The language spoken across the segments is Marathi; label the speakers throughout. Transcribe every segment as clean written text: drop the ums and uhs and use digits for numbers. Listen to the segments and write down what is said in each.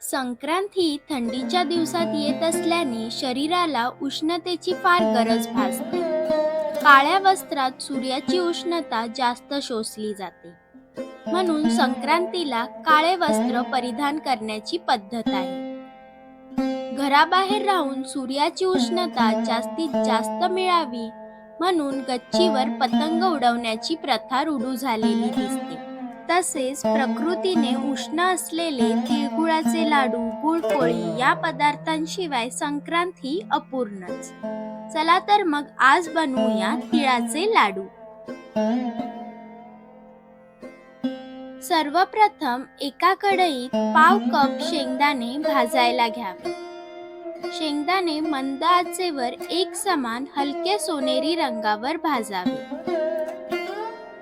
Speaker 1: संक्रांत ही थंडीच्या दिवसात येत असल्याने शरीराला उष्णतेची फार गरज भासते. काळ्या वस्त्रात सूर्याची उष्णता जास्त शोषली जाते. म्हणून संक्रांतीला काळे वस्त्र परिधान करण्याची पद्धत आहे. घराबाहेर राहून सूर्याची उष्णता जास्तीत जास्त मिळावी म्हणून गच्चीवर पतंग उडवण्याची प्रथा रूढ झालेली दिसते. तसेच प्रकृतीने उष्ण असलेले तिळगुळाचे लाडू, गुळपोळी या पदार्थांशिवाय संक्रांत ही अपूर्णच. चला तर मग आज बनवूया तिळाचे लाडू. सर्वप्रथम एका कढईत पाव कप शेंगदाणे भाजायला घ्यावे. शेंगदाणे मंद आचेवर एक समान हलके सोनेरी रंगावर भाजावे.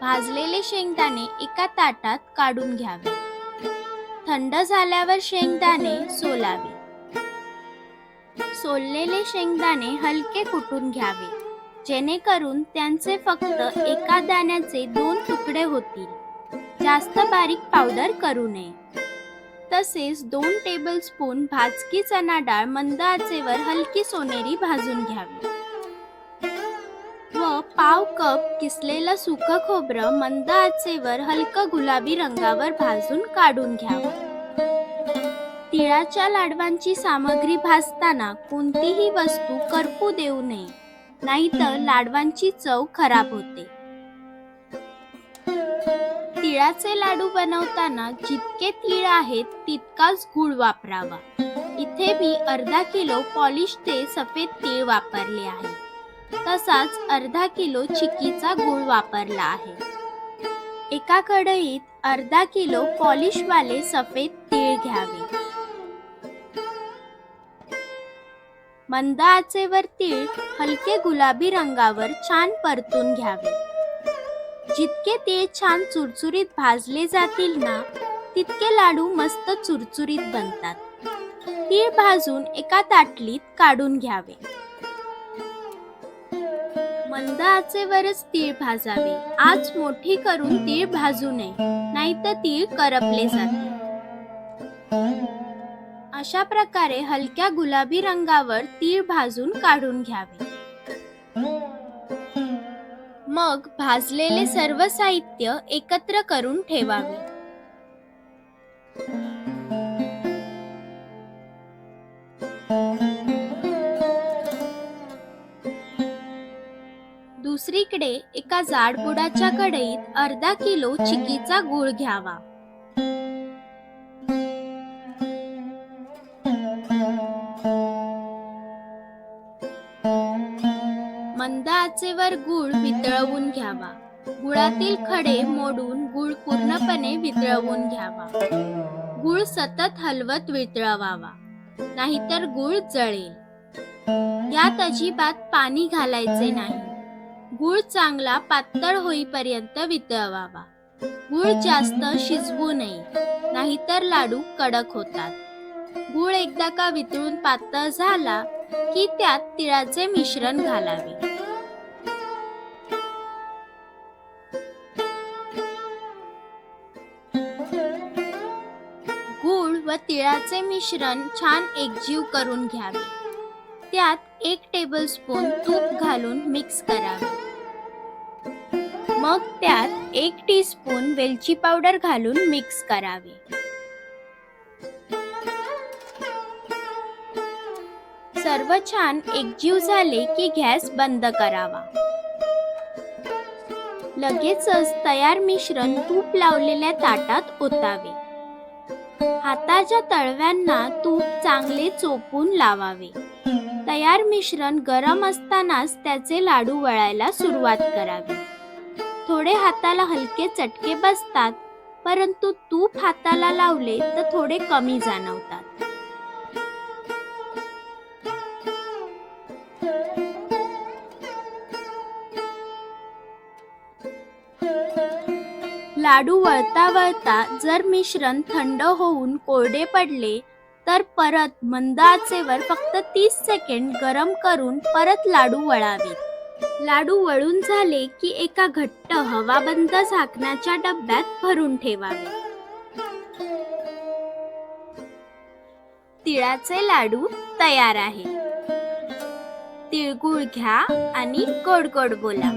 Speaker 1: भाजलेले शेंगदाणे एका ताटात काढून घ्यावे. थंड झाल्यावर शेंगदाणे सोलावे. सोललेले शेंगदाणे हलके कुटून घ्यावे, जेणेकरून त्यांचे फक्त एका दाण्याचे 2 तुकडे होतील. जास्त बारीक पावडर करू नये. तसेच 2 टेबलस्पून भाजकी चणा डाळ मंद आचेवर हलकी सोनेरी भाजून घ्यावी व पाव कप किसलेलं सुकं खोबरं मंद आचेवर हलकं गुलाबी रंगावर भाजून काढून घ्यावं. तिळाच्या लाडवांची सामग्री भाजताना कोणतीही वस्तू करपू देऊ नये, नाहीतर लाडवांची चव खराब होते. तिळाचे लाडू बनवताना जितके तीळ आहेत तितकाच गूळ वापरावा. इथे मी अर्धा किलो पॉलिश ते सफेद तीळ वापरले आहे. तसाच अर्धा किलो चिक्कीचा गूळ वापरला आहे. एका कढईत अर्धा किलो पॉलिशवाले सफेद तीळ घ्यावे. मंद आचेवर तीळ हलके गुलाबी रंगावर छान परतून घ्यावे. जितके तीळ छान चुरचुरीत भाजले जातील ना, तितके लाडू मस्त चुरचुरीत बनतात. तीळ भाजून एका ताटलीत काढून घ्यावे. मंद आचेवरच तीळ भाजावे. आच मोठी करून तीळ भाजू नये, नाहीतर तीळ करपले जाते. अशा प्रकारे हलक्या गुलाबी रंगावर तीळ भाजून काढून घ्यावे. मग भाजलेले सर्व साहित्य एकत्र करून ठेवावे. दुसरीकडे एका जाडबुडाच्या कढईत अर्धा किलो चिक्कीचा गूळ घ्यावा. मंद आचेवर गूळ वितळवून घ्यावा. गुळातील खडे मोडून गूळ पूर्णपणे वितळवून घ्यावा. गूळ सतत हलवत वितळवावा, नाहीतर गूळ जळेल. यात अजिबात पाणी घालायचे नाही. गूळ चांगला पातळ होईपर्यंत वितळवावा. गूळ जास्त शिजवू नये, नाहीतर लाडू कडक होतात. गूळ एकदा का वितळून पातळ झाला की त्यात तिळाचे मिश्रण घालावे. गूळ व तिळाचे मिश्रण छान एकजीव करून घ्यावे. त्यात 1 टेबलस्पून तूप घालून मिक्स करावे. मग त्यात 1 टीस्पून वेलची पावडर घालून मिक्स करावे. सर्व छान एकजीव झाले की गॅस बंद करावा. लगेचच तयार मिश्रण तूप लावलेल्या ताटात ओतावे. हाताच्या तळव्यांना तूप चांगले चोपून लावावे. तयार मिश्रण गरम असतानाच त्याचे लाडू वळायला सुरुवात करावी. थोडे हाताला हलके चटके बसतात, परंतु तूप हाताला लावले तर थोडे कमी जाणवतात. लाडू वळता वळता जर मिश्रण थंड होऊन कोरडे पडले तर परत मंद आचेवर फक्त 30 सेकंद गरम करून परत लाडू वळावेत. लाडू वळून झाले की एका घट्ट हवाबंद झाकणाच्या डब्यात भरून ठेवावे. तिळाचे लाडू तयार आहेत. तिळगुळ घ्या आणि गोड गोड बोला.